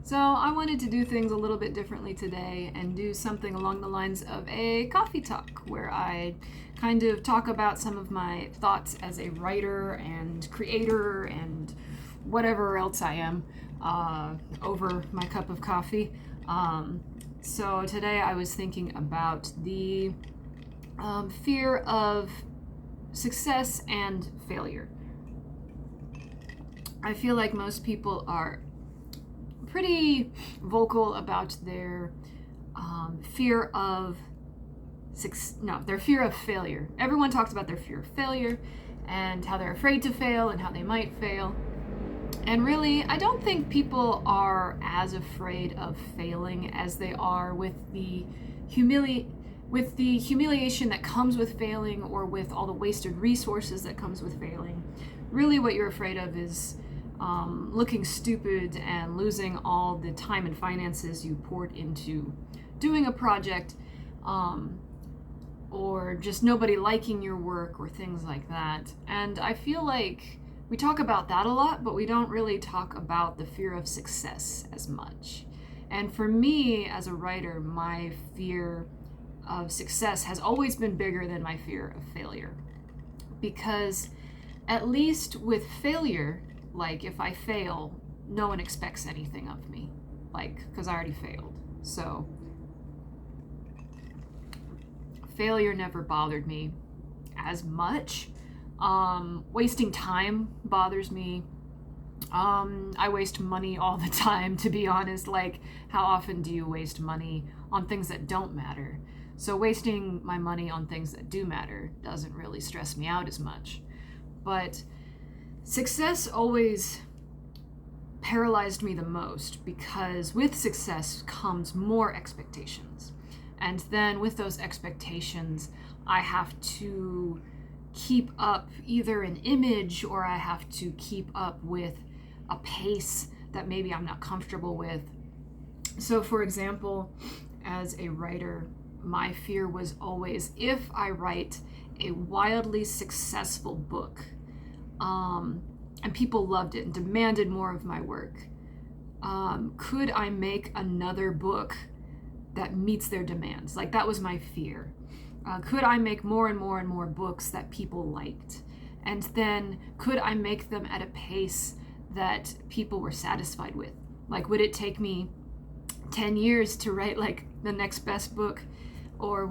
So I wanted to do things a little bit differently today and do something along the lines of a coffee talk where I kind of talk about some of my thoughts as a writer and creator and whatever else I am over my cup of coffee. So today I was thinking about the fear of success and failure. I feel like most people are pretty vocal about their fear of their fear of failure. Everyone talks about their fear of failure and how they're afraid to fail and how they might fail. And really, I don't think people are as afraid of failing as they are with the humiliation that comes with failing, or with all the wasted resources that comes with failing. Really, what you're afraid of is looking stupid and losing all the time and finances you poured into doing a project, or just nobody liking your work or things like that. And I feel like we talk about that a lot, but we don't really talk about the fear of success as much. And for me as a writer, my fear of success has always been bigger than my fear of failure. Because at least with failure, like if I fail, no one expects anything of me, like, because I already failed. So failure never bothered me as much. Wasting time bothers me. I waste money all the time, to be honest. Like, how often do you waste money on things that don't matter? So wasting my money on things that do matter doesn't really stress me out as much. But success always paralyzed me the most, because with success comes more expectations. And then with those expectations, I have to keep up either an image, or I have to keep up with a pace that maybe I'm not comfortable with. So for example, as a writer, my fear was always, if I write a wildly successful book, and people loved it and demanded more of my work, could I make another book that meets their demands? Like, that was my fear. Could I make more and more and more books that people liked? And then could I make them at a pace that people were satisfied with? Like, would it take me 10 years to write like the next best book? Or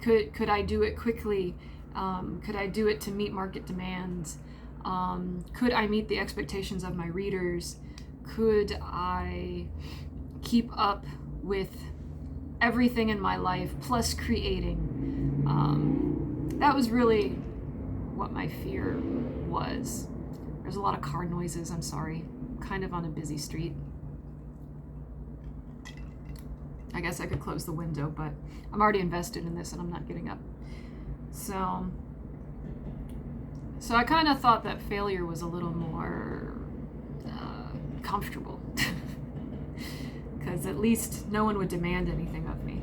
could I do it quickly? Could I do it to meet market demands? Could I meet the expectations of my readers? Could I keep up with everything in my life plus creating? That was really what my fear was. There's a lot of car noises, I'm sorry. I'm kind of on a busy street. I guess I could close the window, but I'm already invested in this and I'm not getting up. So I kind of thought that failure was a little more comfortable, because at least no one would demand anything of me.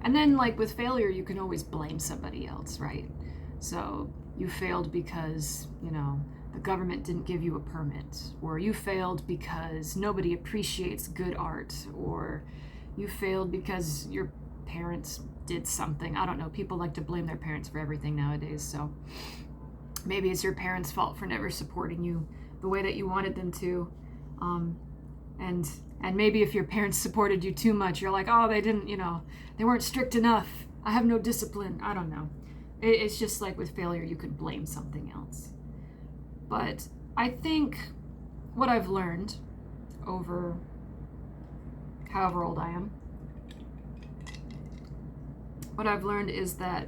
And then, like, with failure, you can always blame somebody else, right? So you failed because, the government didn't give you a permit, or you failed because nobody appreciates good art, or you failed because your parents did something. I don't know. People like to blame their parents for everything nowadays. So maybe it's your parents' fault for never supporting you the way that you wanted them to. And maybe if your parents supported you too much, you're like, oh, they didn't, they weren't strict enough. I have no discipline. I don't know. It's just like with failure, you could blame something else. But I think what I've learned over however old I am, what I've learned is that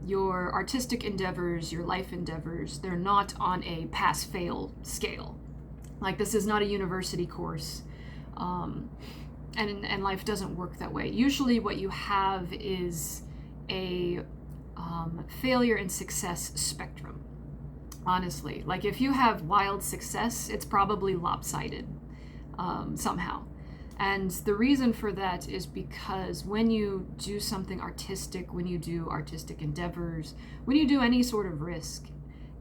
your artistic endeavors, your life endeavors, they're not on a pass-fail scale. Like, this is not a university course, and life doesn't work that way. Usually what you have is a failure and success spectrum, honestly. Like, if you have wild success, it's probably lopsided somehow. And the reason for that is because when you do something artistic, when you do artistic endeavors, when you do any sort of risk,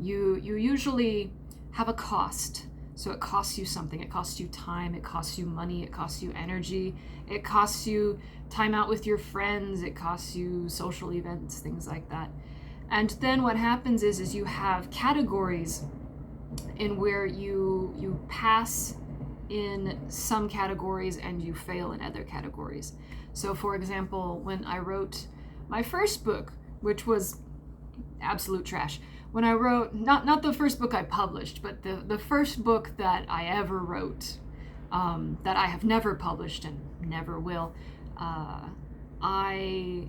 you usually have a cost. So it costs you something. It costs you time, it costs you money, it costs you energy, it costs you time out with your friends, it costs you social events, things like that. And then what happens is you have categories in where you pass in some categories and you fail in other categories. So for example, when I wrote my first book, which was absolute trash, when I wrote, not the first book I published, but the first book that I ever wrote, that I have never published and never will, I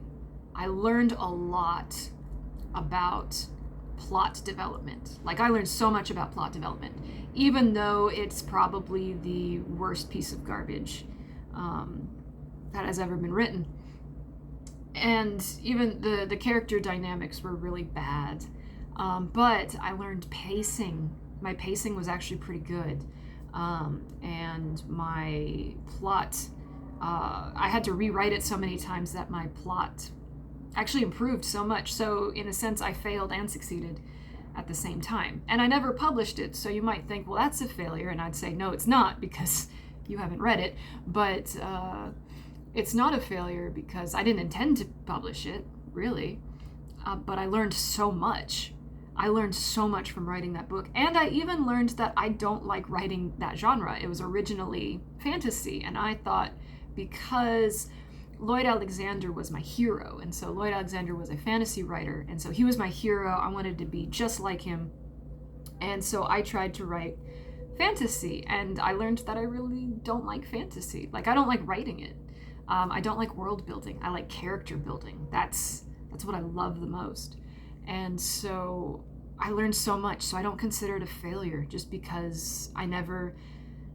learned a lot about plot development. Like, I learned so much about plot development, even though it's probably the worst piece of garbage that has ever been written. And even the character dynamics were really bad. But I learned pacing. My pacing was actually pretty good. And my plot, I had to rewrite it so many times that my plot actually improved so much. So in a sense, I failed and succeeded at the same time. And I never published it. So you might think, well, that's a failure. And I'd say, no, it's not, because you haven't read it. But it's not a failure because I didn't intend to publish it, really. But I learned so much. I learned so much from writing that book. And I even learned that I don't like writing that genre. It was originally fantasy. And I thought, because Lloyd Alexander was my hero, and so Lloyd Alexander was a fantasy writer, and so he was my hero, I wanted to be just like him. And so I tried to write fantasy, and I learned that I really don't like fantasy. Like, I don't like writing it. I don't like world building. I like character building. That's what I love the most. And so I learned so much. So I don't consider it a failure just because I never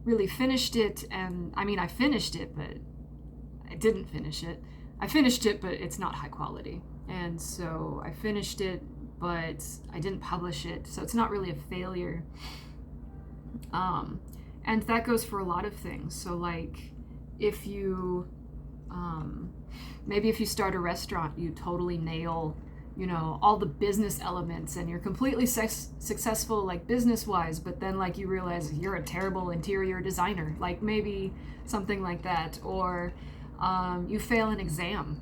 really finished it. And I mean, I finished it, but I didn't finish it. I finished it, but it's not high quality. And so I finished it, but I didn't publish it. So it's not really a failure. And that goes for a lot of things. So like, if you maybe if you start a restaurant, you totally nail, all the business elements, and you're completely successful, like, business-wise, but then, like, you realize you're a terrible interior designer, like, maybe something like that. Or you fail an exam.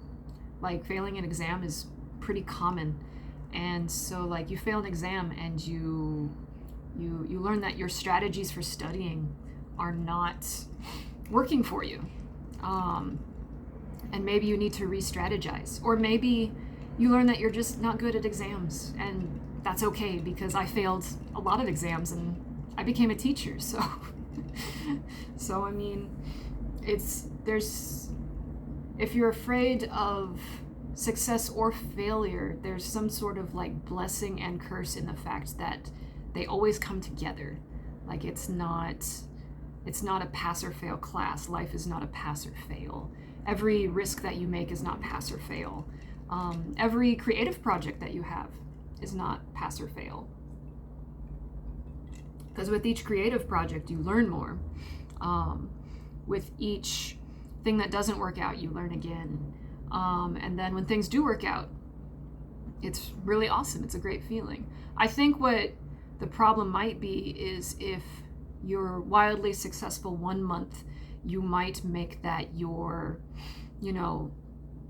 Like, failing an exam is pretty common. And so, like, you fail an exam and you learn that your strategies for studying are not working for you. And maybe you need to re-strategize. Or maybe you learn that you're just not good at exams, and that's okay, because I failed a lot of exams and I became a teacher. So I mean, if you're afraid of success or failure, there's some sort of like blessing and curse in the fact that they always come together. Like, it's not a pass or fail class. Life is not a pass or fail. Every risk that you make is not pass or fail. Every creative project that you have is not pass or fail. Because with each creative project, you learn more. With each thing that doesn't work out, you learn again. And then when things do work out, it's really awesome. It's a great feeling. I think what the problem might be is if you're wildly successful one month, you might make that your,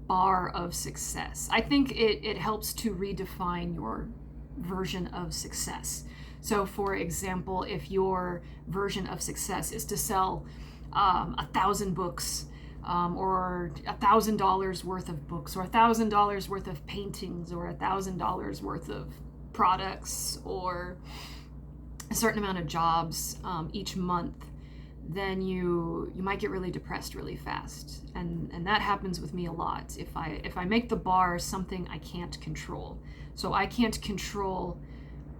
bar of success. I think it helps to redefine your version of success. So, for example, if your version of success is to sell 1,000 books, or $1,000 worth of books, or $1,000 worth of paintings, or $1,000 worth of products, or a certain amount of jobs each month, then you might get really depressed really fast. And that happens with me a lot. If I make the bar something I can't control. So I can't control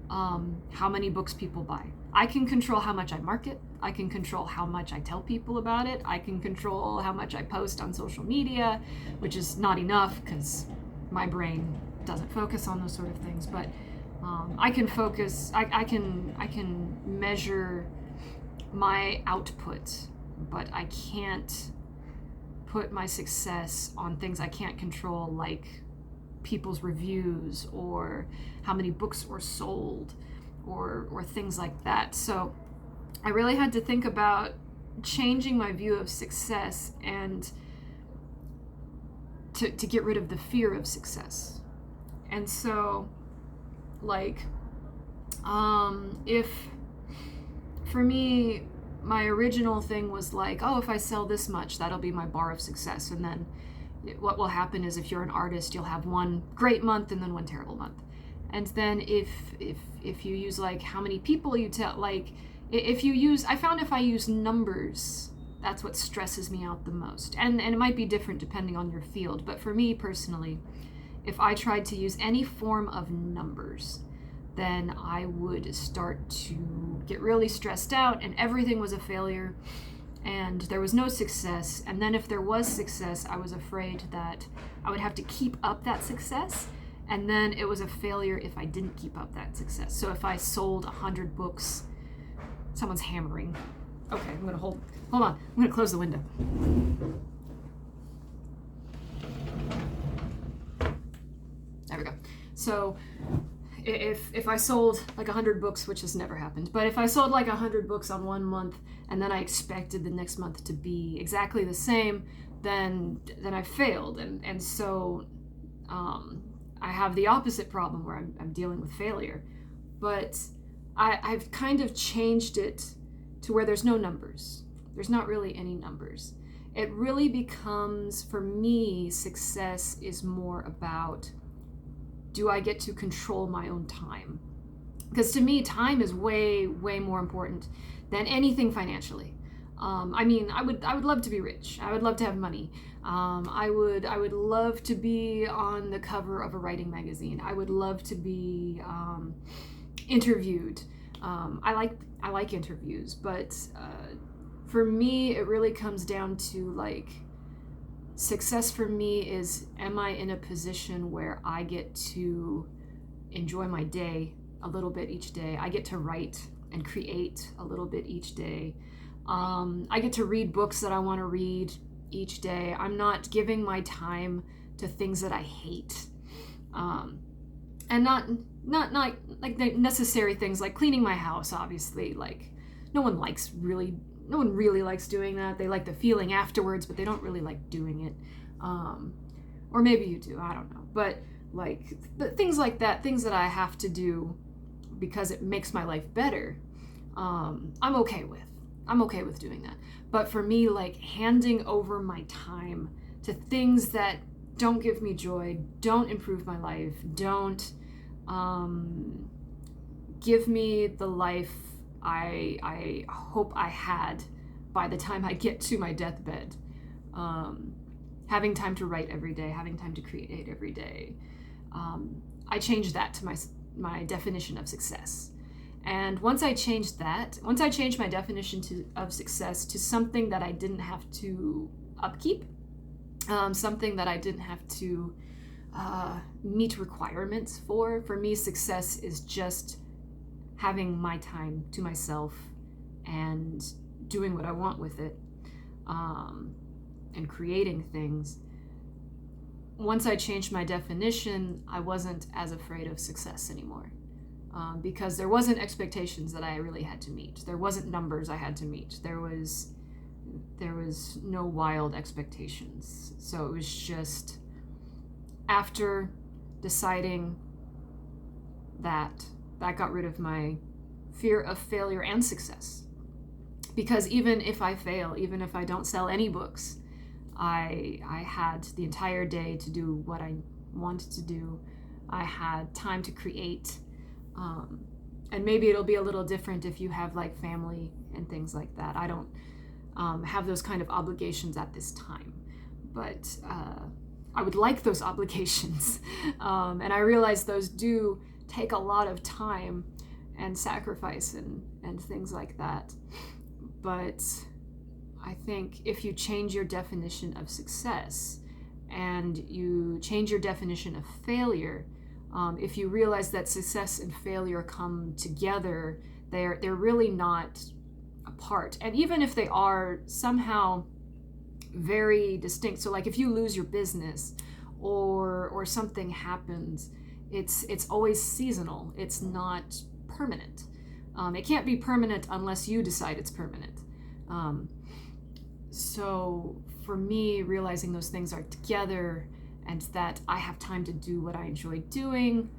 how many books people buy. I can control how much I market. I can control how much I tell people about it. I can control how much I post on social media, which is not enough because my brain doesn't focus on those sort of things. But I can focus. I can measure my output, but I can't put my success on things I can't control, like people's reviews or how many books were sold or things like that. So I really had to think about changing my view of success and to get rid of the fear of success. And so, like, if for me, my original thing was like, oh, if I sell this much, that'll be my bar of success. And then what will happen is if you're an artist, you'll have one great month and then one terrible month. And then if you use like how many people you tell, like if you use, I found if I use numbers, that's what stresses me out the most. And it might be different depending on your field, but for me personally, if I tried to use any form of numbers, then I would start to get really stressed out and everything was a failure and there was no success. And then if there was success, I was afraid that I would have to keep up that success. And then it was a failure if I didn't keep up that success. So if I sold 100 books, someone's hammering. Okay, I'm gonna hold on. I'm gonna close the window. There we go. So if I sold like 100 books, which has never happened, but if I sold like 100 books on one month and then I expected the next month to be exactly the same, then I failed. And so I have the opposite problem where I'm dealing with failure. But I've kind of changed it to where there's no numbers. There's not really any numbers. It really becomes, for me, success is more about, do I get to control my own time? Because to me, time is way, way more important than anything financially. I mean, I would love to be rich. I would love to have money. I would love to be on the cover of a writing magazine. I would love to be interviewed. I like interviews, but for me, it really comes down to like, success for me is, am I in a position where I get to enjoy my day a little bit each day? I get to write and create a little bit each day. I get to read books that I want to read each day. I'm not giving my time to things that I hate. And not like the necessary things like cleaning my house, obviously. Like no one really likes doing that. They like the feeling afterwards, but they don't really like doing it. Or maybe you do, I don't know. But like things like that, things that I have to do because it makes my life better, I'm okay with. I'm okay with doing that. But for me, like handing over my time to things that don't give me joy, don't improve my life, don't give me the life I hope I had by the time I get to my deathbed. Having time to write every day, having time to create every day. I changed that to my definition of success. And once I changed my definition of success to something that I didn't have to upkeep, something that I didn't have to meet requirements for me, success is just having my time to myself and doing what I want with it, and creating things. Once I changed my definition, I wasn't as afraid of success anymore. Because there wasn't expectations that I really had to meet. There wasn't numbers I had to meet. There was no wild expectations. So it was just, after deciding that got rid of my fear of failure and success. Because even if I fail, even if I don't sell any books, I had the entire day to do what I wanted to do. I had time to create. And maybe it'll be a little different if you have like family and things like that. I don't have those kind of obligations at this time, but I would like those obligations. And I realize those do take a lot of time and sacrifice and things like that. But I think if you change your definition of success and you change your definition of failure, if you realize that success and failure come together, they're really not apart. And even if they are somehow very distinct, so like if you lose your business or something happens, it's always seasonal. It's not permanent. It can't be permanent unless you decide it's permanent. So for me, realizing those things are together and that I have time to do what I enjoy doing,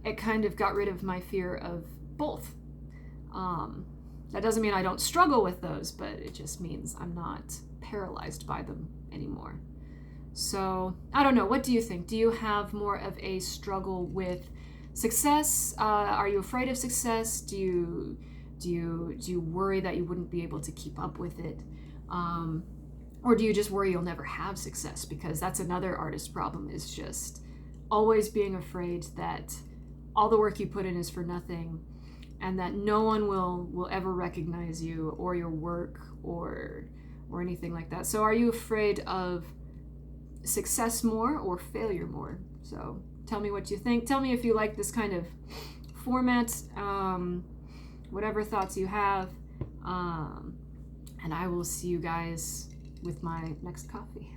it kind of got rid of my fear of both. That doesn't mean I don't struggle with those, but it just means I'm not paralyzed by them anymore. So I don't know. What do you think? Do you have more of a struggle with success? Are you afraid of success? Do you worry that you wouldn't be able to keep up with it? Or do you just worry you'll never have success? Because that's another artist problem, is just always being afraid that all the work you put in is for nothing, and that no one will ever recognize you or your work or anything like that. So are you afraid of success more or failure more? So tell me what you think. Tell me if you like this kind of format, whatever thoughts you have, and I will see you guys with my next coffee.